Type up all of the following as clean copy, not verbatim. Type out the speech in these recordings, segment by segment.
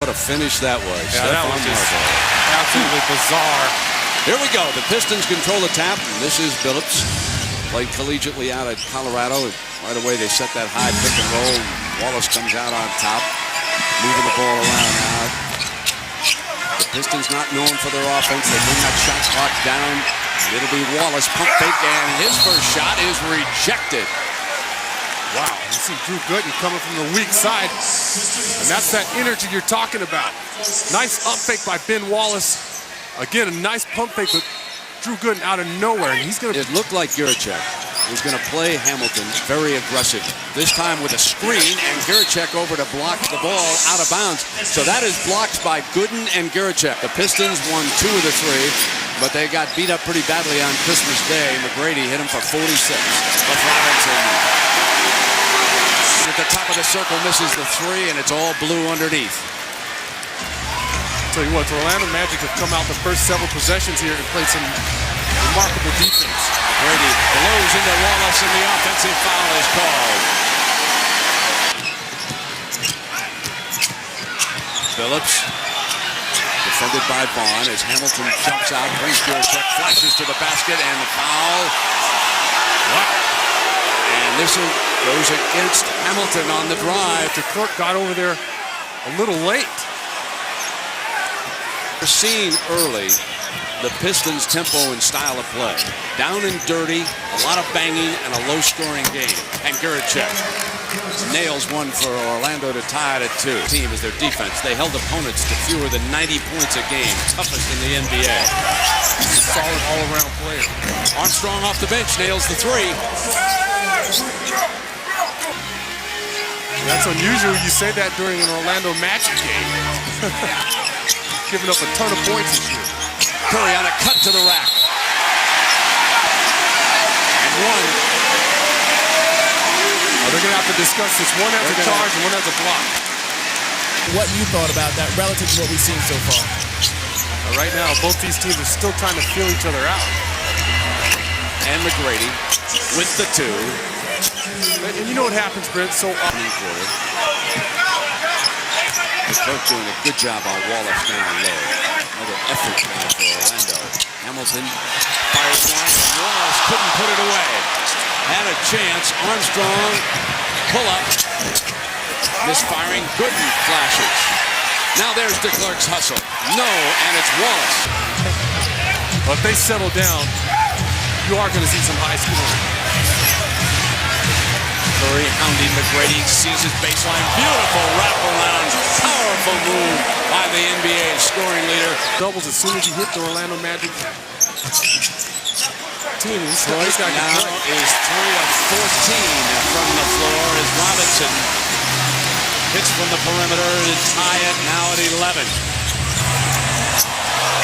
What a finish that was. Yeah, that was just absolutely bizarre. Here we go. The Pistons control the tap. This is Billups. Played collegiately out at Colorado. Right away they set that high pick and roll. Wallace comes out on top. Moving the ball around now. The Pistons not known for their offense. They bring that shot clock down. It'll be Wallace pump fake, and his first shot is rejected. Wow, you see Drew Gooden coming from the weak side, and that's that energy you're talking about. Nice up fake by Ben Wallace. Again, a nice pump fake, but Drew Gooden out of nowhere, and he's going to... It looked like Guricek was going to play Hamilton very aggressive. This time with a screen, and Guricek over to block the ball out of bounds. So that is blocked by Gooden and Guricek. The Pistons won 2 of the 3, but they got beat up pretty badly on Christmas Day. McGrady hit him for 46. But Robinson at the top of the circle misses the 3, and it's all blue underneath. Tell you what, the Orlando Magic have come out the first several possessions here and played some remarkable defense. Brady blows into Wallace, and the offensive foul is called. Billups defended by Vaughn as Hamilton jumps out, brings Guricek, flashes to the basket, and the foul. Wow. And this goes against Hamilton on the drive. The Clerk got over there a little late. Seen early the Pistons' tempo and style of play. Down and dirty, a lot of banging, and a low-scoring game. And Guricek nails one for Orlando to tie it at 2. Team is their defense. They held opponents to fewer than 90 points a game. Toughest in the NBA. Solid all-around player. Armstrong off the bench nails the 3. That's unusual. You say that during an Orlando Magic game. Giving up a ton of points this year. Curry on a cut to the rack. And one. They're going to have to discuss this. One has a charge and one has a block. What you thought about that relative to what we've seen so far? Right now, both these teams are still trying to feel each other out. And McGrady with the 2. And you know what happens, Brent, so often. The Clerk doing a good job on Wallace down low. Another effort now for Orlando. Hamilton fires one, and Wallace couldn't put it away. Had a chance. Armstrong pull up. Misfiring. Gooden flashes. Now there's De Klerk's hustle. No, and it's Wallace. Well, if they settle down, you are going to see some high scoring. Curry hounding McGrady, sees his baseline. Beautiful wraparound, powerful move by the NBA's scoring leader. Doubles as soon as he hit the Orlando Magic team. Troy's now is 3 of 14 from the floor as Robinson hits from the perimeter to tie it now at 11.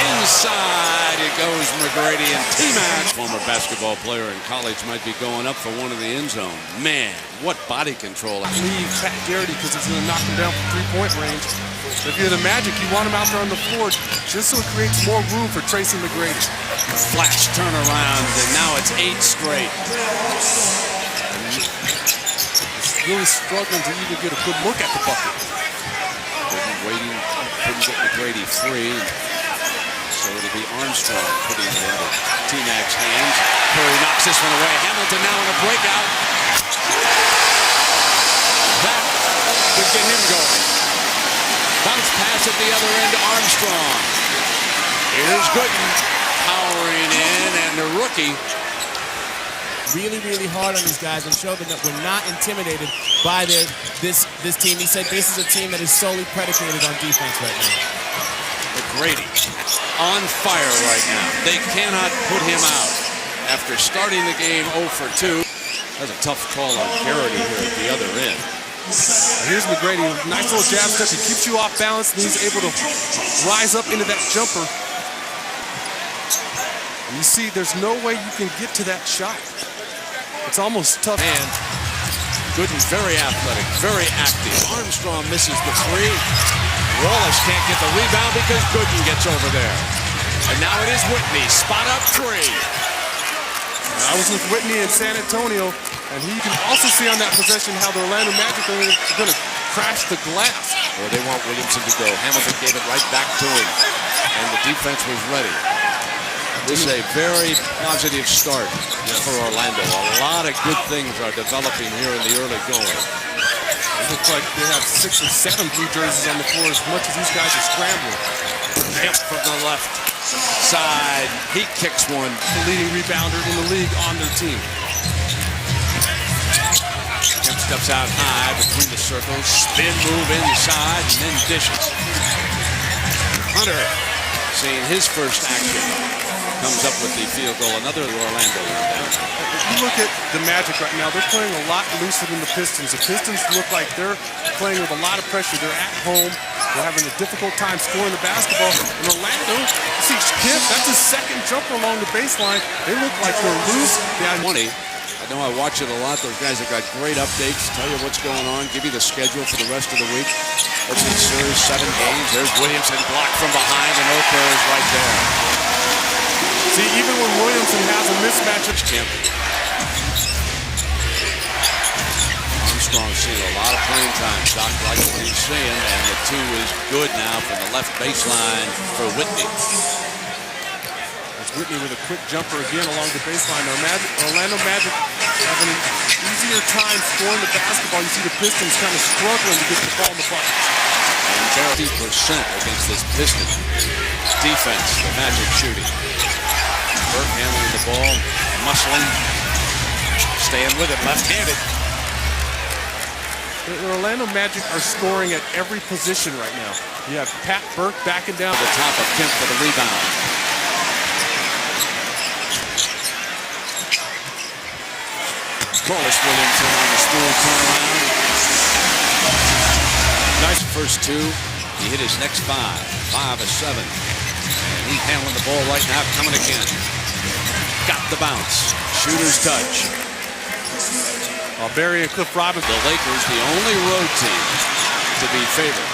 Inside it goes McGrady, and T-Mac, former basketball player in college, might be going up for one in the end zone. Man, what body control. Leave Pat Garrity because he's going to knock him down from three-point range. If you're the Magic, you want him out there on the floor just so it creates more room for Tracy McGrady. Flash turnaround, and now it's 8 straight. He's really struggling to even get a good look at the bucket. Waiting, couldn't get McGrady free. So it'll be Armstrong putting it into T-Mac's hands. Curry knocks this one away. Hamilton now in a breakout. That could get him going. Bounce pass at the other end to Armstrong. Here's Gooden powering in, and the rookie. Really, really hard on these guys and show them that we're not intimidated by this team. He said this is a team that is solely predicated on defense right now. McGrady on fire right now. They cannot put him out. After starting the game 0 for 2. That's a tough call on Garrity here at the other end. Here's McGrady, nice little jab step. He keeps you off balance, and he's able to rise up into that jumper. And you see, there's no way you can get to that shot. It's almost tough. And Gooden, very athletic, very active. Armstrong misses the 3. Wallace can't get the rebound because Gooden gets over there. And now it is Whitney, spot up 3. I was with Whitney in San Antonio, and he can also see on that possession how the Orlando Magic are going to crashed the glass. Or they want Williamson to go. Hamilton gave it right back to him, and the defense was ready. This is a very positive start for Orlando. A lot of good things are developing here in the early going. It looks like they have 6 or 7 blue jerseys on the floor as much as these guys are scrambling. Kemp from the left side. He kicks one. The leading rebounder in the league on their team. Kemp steps out high between the circles. Spin move inside and then dishes. Hunter, seeing his first action, comes up with the field goal. Another Orlando down. If you look at the Magic right now, they're playing a lot looser than the Pistons. The Pistons look like they're playing with a lot of pressure. They're at home. They're having a difficult time scoring the basketball. In Orlando, you see Kemp, that's his second jumper along the baseline. They look like they're loose. They have 20. I know I watch it a lot. Those guys have got great updates, tell you what's going on, give you the schedule for the rest of the week. Let's see, series 7 games. There's Williamson blocked from behind, and Oprah is right there. See, even when Williamson has a mismatch, It's Kemp. Armstrong seeing a lot of playing time. Doc likes what he's seeing, and the 2 is good now from the left baseline for Whitney. Whitney with a quick jumper again along the baseline. Orlando Magic having an easier time scoring the basketball. You see the Pistons kind of struggling to get the ball in the bucket. And 30% against this Piston defense, the Magic shooting. Burke handling the ball, muscling, staying with it, left-handed. The Orlando Magic are scoring at every position right now. You have Pat Burke backing down. The top of Kemp for the rebound. Corliss Williamson on the smooth turnaround. Nice first 2. He hit his next 5. 5 of 7. And he's handling the ball right now, coming again. Got the bounce. Shooter's touch. Barry and Cliff Robinson. The Lakers, the only road team to be favored.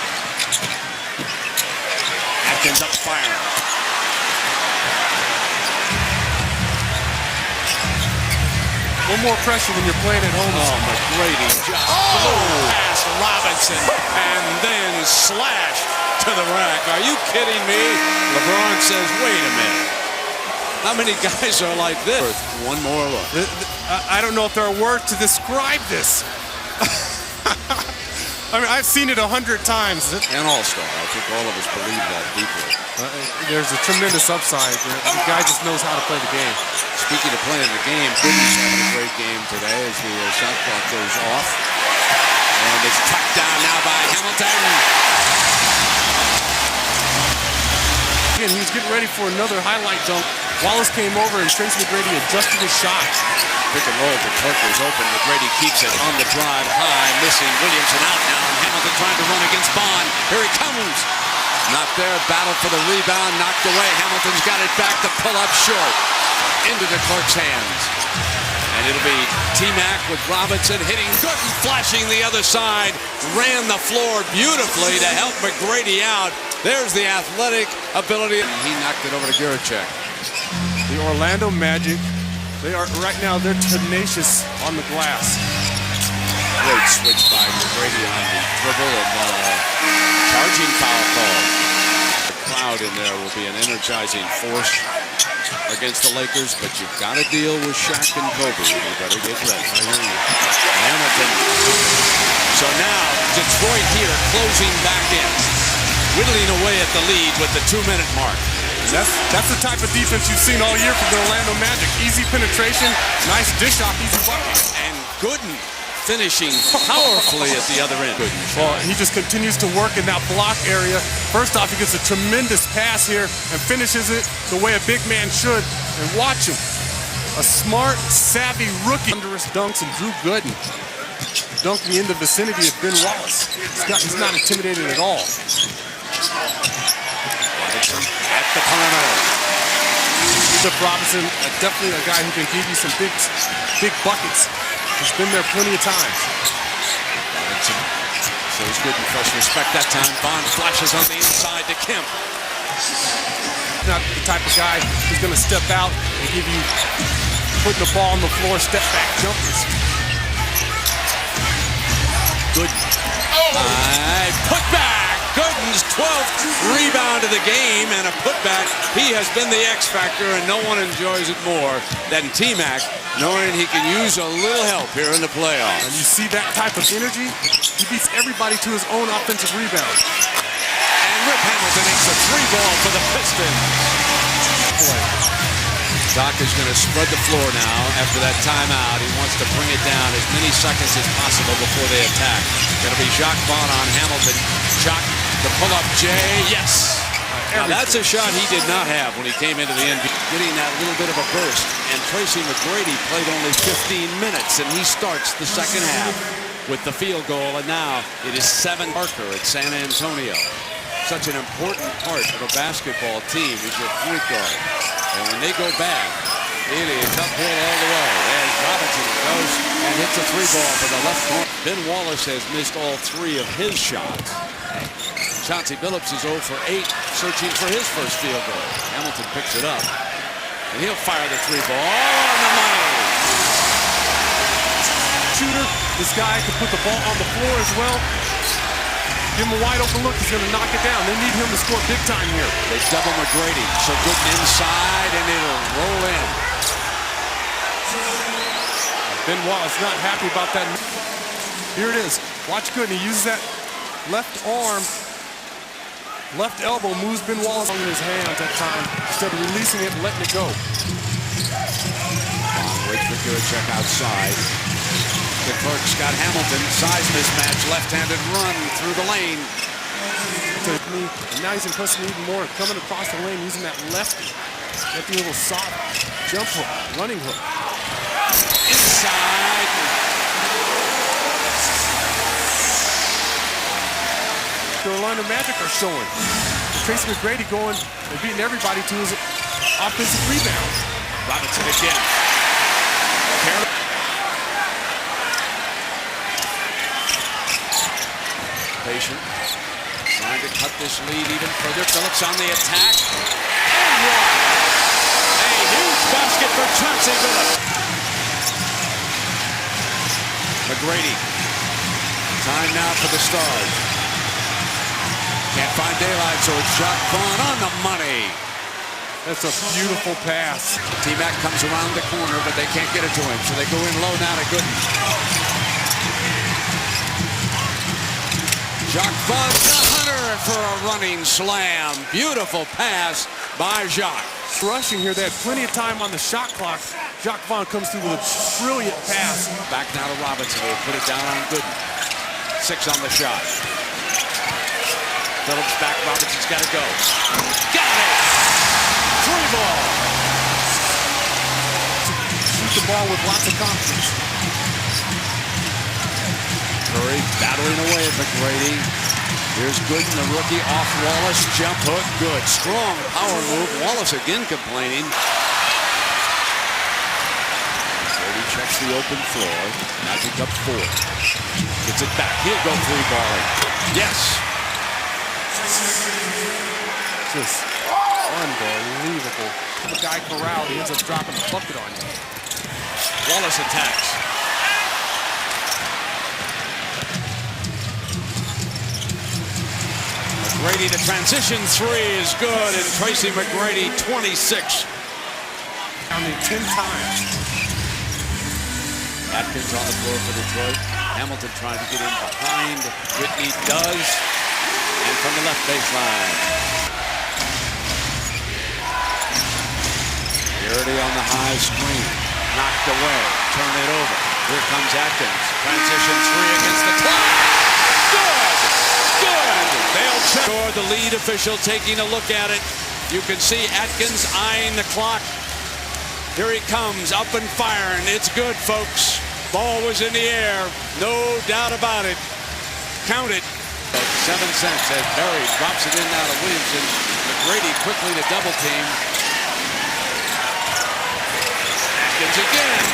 Atkins up firing. One more pressure when you're playing at home. Oh, McGrady just past Robinson and then slashed to the rack. Are you kidding me? LeBron says, wait a minute. How many guys are like this? One more look. I don't know if there are words to describe this. I mean, I've seen it 100 times. An all-star. I think all of us believe that deeply. There's a tremendous upside. The guy just knows how to play the game. Speaking of playing the game, Gooden's having a great game today as the shot clock goes off. And it's tucked down now by Hamilton. Again, he's getting ready for another highlight dunk. Wallace came over and Tracy McGrady adjusted his shot. Pick and roll, the Clark was open. McGrady keeps it on the drive high, missing. Williamson out now, and Hamilton trying to run against Bond. Here he comes. Not there, battle for the rebound, knocked away. Hamilton's got it back to pull up short. Into the Clark's hands. And it'll be T-Mac with Robinson hitting Gooden, flashing the other side. Ran the floor beautifully to help McGrady out. There's the athletic ability. And he knocked it over to Guracek. The Orlando Magic, they are right now, they're tenacious on the glass. Great switch by McGrady on the dribble and charging foul call. The crowd in there will be an energizing force against the Lakers, but you've got to deal with Shaq and Kobe. You better get ready. I hear you. Hamilton. So now Detroit here closing back in, whittling away at the lead with the 2-minute mark. That's the type of defense you've seen all year from the Orlando Magic. Easy penetration, nice dish off, easy bucket. And Gooden finishing powerfully at the other end. Well, he just continues to work in that block area. First off, he gets a tremendous pass here and finishes it the way a big man should. And watch him. A smart, savvy rookie. Thunderous dunks and Drew Gooden dunking in the vicinity of Ben Wallace. He's not intimidated at all. At the perimeter. Cliff Robinson, definitely a guy who can give you some big buckets. He's been there plenty of times. Robinson shows good and fresh respect that time. Bond flashes on the inside to Kemp. Not the type of guy who's going to step out and give you putting the ball on the floor, step back jumpers. Good. Put back. Gooden's 12th rebound of the game and a putback. He has been the X factor, and no one enjoys it more than T-Mac, knowing he can use a little help here in the playoffs. And you see that type of energy, he beats everybody to his own offensive rebound. And Rip Hamilton makes a 3-ball for the Pistons. Doc is going to spread the floor now after that timeout. He wants to bring it down as many seconds as possible before they attack. Going to be Jacques Vaughn on Hamilton. Jacques, the pull-up J, yes. Now that's a shot he did not have when he came into the NBA. Getting that little bit of a burst. And Tracy McGrady played only 15 minutes, and he starts the second half with the field goal. And now it is 7 Parker at San Antonio. Such an important part of a basketball team is your point guard. And when they go back, it is uphill all the way. As Robinson goes and hits a 3-ball for the left corner. Ben Wallace has missed all 3 of his shots. Chauncey Billups is 0 for 8, searching for his first field goal. Hamilton picks it up, and he'll fire the 3-ball on the money. Shooter, this guy can put the ball on the floor as well. Give him a wide open look, he's going to knock it down. They need him to score big time here. They double McGrady, so Gooden inside, and it'll roll in. Ben Wallace not happy about that. Here it is. Watch Gooden. He uses that left arm, left elbow, moves Ben Wallace on his hands that time instead of releasing it and letting it go. Waits for Gurchek outside. The Clerk's got Hamilton, size mismatch, left-handed run through the lane. And now he's impressing me even more, coming across the lane, using that lefty. Got the little soft jump hook, running hook. Inside. Carolina Magic are showing. Tracy McGrady going and beating everybody to his offensive rebound. Robinson again. Patient. Trying to cut this lead even further. Phillips on the attack. And one. A huge basket for Chauncey Billups. McGrady. Time now for the Stars. Can't find daylight, so it's Jacques Vaughn on the money. That's a beautiful pass. T-Mac comes around the corner, but they can't get it to him, so they go in low now to Gooden. Jacques Vaughn, the hunter for a running slam. Beautiful pass by Jacques. Rushing here, they had plenty of time on the shot clock. Jacques Vaughn comes through with a brilliant pass. Back now to Robinson, who'll put it down on Gooden. 6 on the shot. Phillips back, Robinson's got to go. Got it! 3-ball. Shoot the ball with lots of confidence. Curry battling away at McGrady. Here's Gooden, the rookie, off Wallace. Jump hook, good. Strong power move. Wallace again complaining. Brady checks the open floor. Magic up 4. Gets it back. He'll go 3-balling. Yes. Just unbelievable. The guy corralled, he ends up dropping the bucket on you. Wallace attacks. McGrady, the transition 3 is good, and Tracy McGrady, 26. Counting 10 times. Atkins on the floor for Detroit. Hamilton trying to get in behind. Whitney does. And from the left baseline. Garrity on the high screen. Knocked away. Turn it over. Here comes Atkins. Transition 3 against the clock. Good! Good! They'll check. The lead official taking a look at it. You can see Atkins eyeing the clock. Here he comes, up and firing. It's good, folks. Ball was in the air. No doubt about it. Count it. 7 cents as Berry drops it in now to Williamson. McGrady quickly to double team. Atkins again.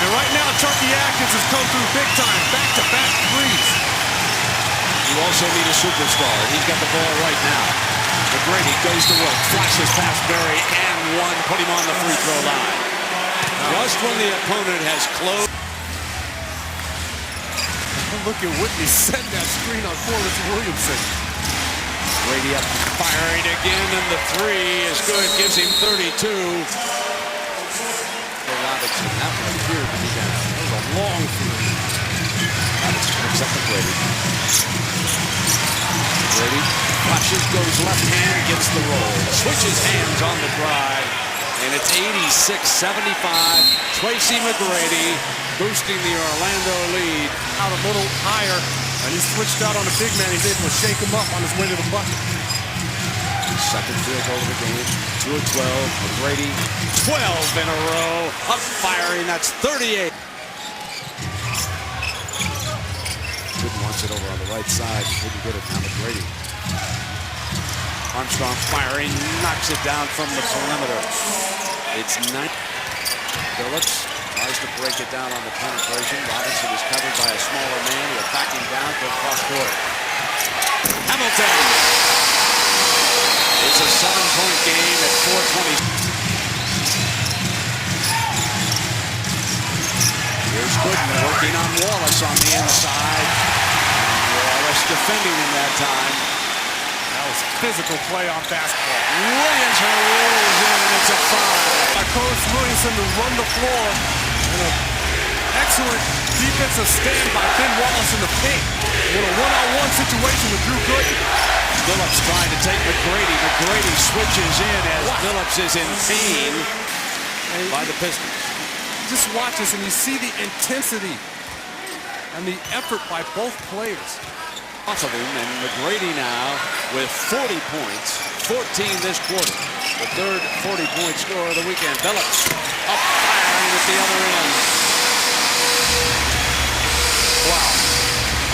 And right now, Chucky Atkins has come through big time. Back-to-back threes. You also need a superstar. He's got the ball right now. McGrady goes to work. Flashes past Berry and one. Put him on the free throw line. Just when the opponent has closed. Look at Whitney set that screen on Forrest Williamson. Brady up, firing again, and the three is good. Gives him 32. Robinson, that one appeared to be down. That was a long three. Robinson picks up the Brady. Brady flashes, goes left hand, gets the roll. Switches hands on the drive, and it's 86-75. Tracy McGrady boosting the Orlando lead. Out a little higher, and he switched out on a big man. He's able to shake him up on his way to the bucket. Second field goal of the game, 2 of 12. McGrady, 12 in a row. Up firing, that's 38. Gooden wants it over on the right side. Couldn't get it. Now McGrady. Armstrong firing, knocks it down from the perimeter. It's 9. Phillips tries to break it down on the penetration. Robinson is covered by a smaller man. He'll back him down to cross court. Hamilton. It's a 7-point game at 4:20. Here's Gooden working on Wallace on the inside. Wallace defending him that time. That was physical play on basketball. Williamson rolls in, and it's a foul. Coach Williamson to run the floor. And an excellent defensive stand by Ben Wallace in the paint. In a one-on-one situation with Drew Gooden. Phillips trying to take McGrady. McGrady switches in as Phillips is in pain by the Pistons. Just watch this and you see the intensity and the effort by both players. Off of him, and McGrady now with 40 points, 14 this quarter. The third 40-point scorer of the weekend. Phillips up firing at the other end. Wow.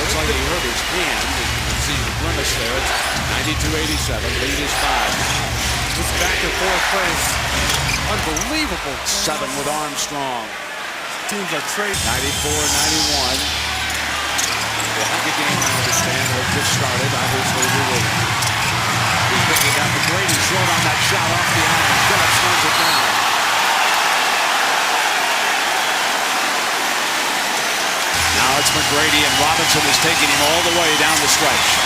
Looks like he hurt his hand. You can see the grimace there. It's 92-87. Lead is 5. This back and forth plays. Unbelievable. 7 with Armstrong. Teams are trading. 94-91. The hockey game, I understand, has just started. Obviously, we will be picking up McGrady short on that shot off the iron. Phillips runs it down. Now it's McGrady, and Robinson is taking him all the way down the stretch.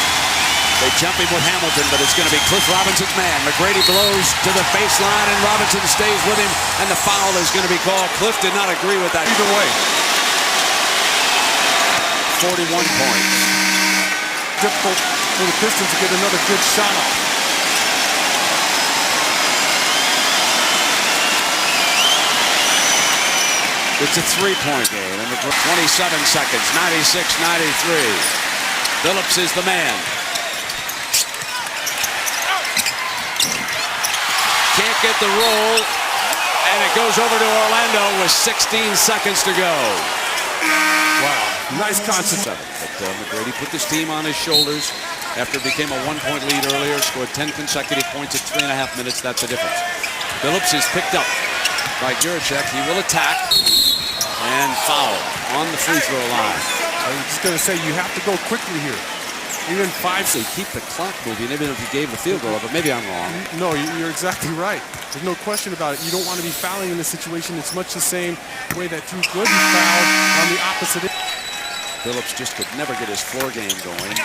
They jump him with Hamilton, but it's going to be Cliff Robinson's man. McGrady blows to the baseline, and Robinson stays with him, and the foul is going to be called. Cliff did not agree with that. Either way. 41 points. Difficult for the Pistons to get another good shot off. It's a 3-point game. And 27 seconds, 96-93. Phillips is the man. Can't get the roll. And it goes over to Orlando with 16 seconds to go. Wow. Nice concept. But McGrady put this team on his shoulders after it became a 1-point lead earlier. Scored 10 consecutive points at 3.5 minutes. That's the difference. Phillips is picked up by Guricek. He will attack and foul on the free throw line. I was just going to say, you have to go quickly here. Even 5. They keep the clock moving, even if you gave the field goal, but maybe I'm wrong. No, you're exactly right. There's no question about it. You don't want to be fouling in this situation. It's much the same way that Drew Gooden fouled on the opposite end. Phillips just could never get his floor game going.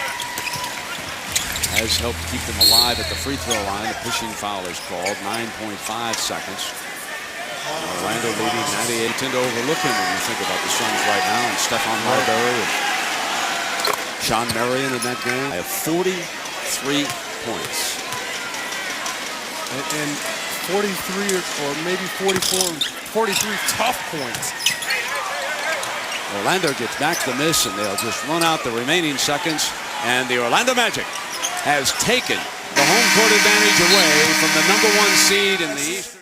Has helped keep them alive at the free throw line. The pushing foul is called. 9.5 seconds. Orlando leading 98. You tend to overlook him when you think about the Suns right now. And Stephon Marbury and Sean Marion in that game. I have 43 points. And 43 or maybe 44, 43 tough points. Orlando gets back the miss, and they'll just run out the remaining seconds. And the Orlando Magic has taken the home court advantage away from the #1 seed in the Eastern.